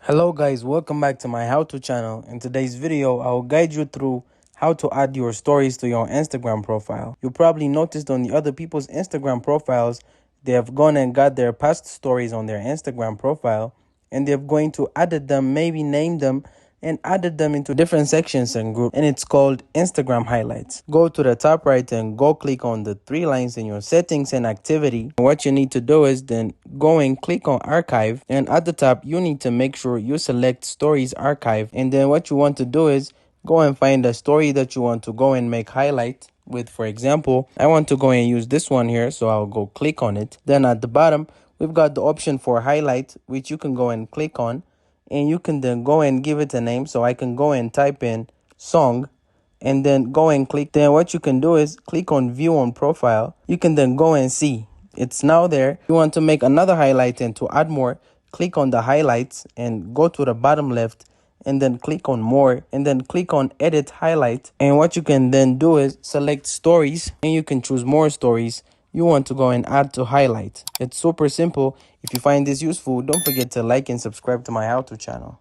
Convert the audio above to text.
Hello guys, welcome back to my how-to channel. In today's video, I will guide you through how to add your stories to your Instagram profile. You probably noticed on the other people's Instagram profiles, they have gone and got their past stories on their Instagram profile and they're going to added them, maybe named them and added them into different sections and groups, and it's called Instagram highlights. Go to the top right and go click on the three lines in your settings and activity. What you need to do is then go and click on archive, and at the top you need to make sure you select stories archive, and then what you want to do is go and find a story that you want to go and make highlight with. For example, I want to go and use this one here, so I'll go click on it. Then at the bottom we've got the option for highlight, which you can go and click on, and you can then go and give it a name. So I can go and type in song and then go and click. Then what you can do is click on view on profile. You can then go and see it's now there. You want to make another highlight and to add more, click on the highlights and go to the bottom left and then click on more and then click on edit highlight. And what you can then do is select stories and you can choose more stories you want to go and add to highlight. It's super simple. If you find this useful, don't forget to like and subscribe to my how-to channel.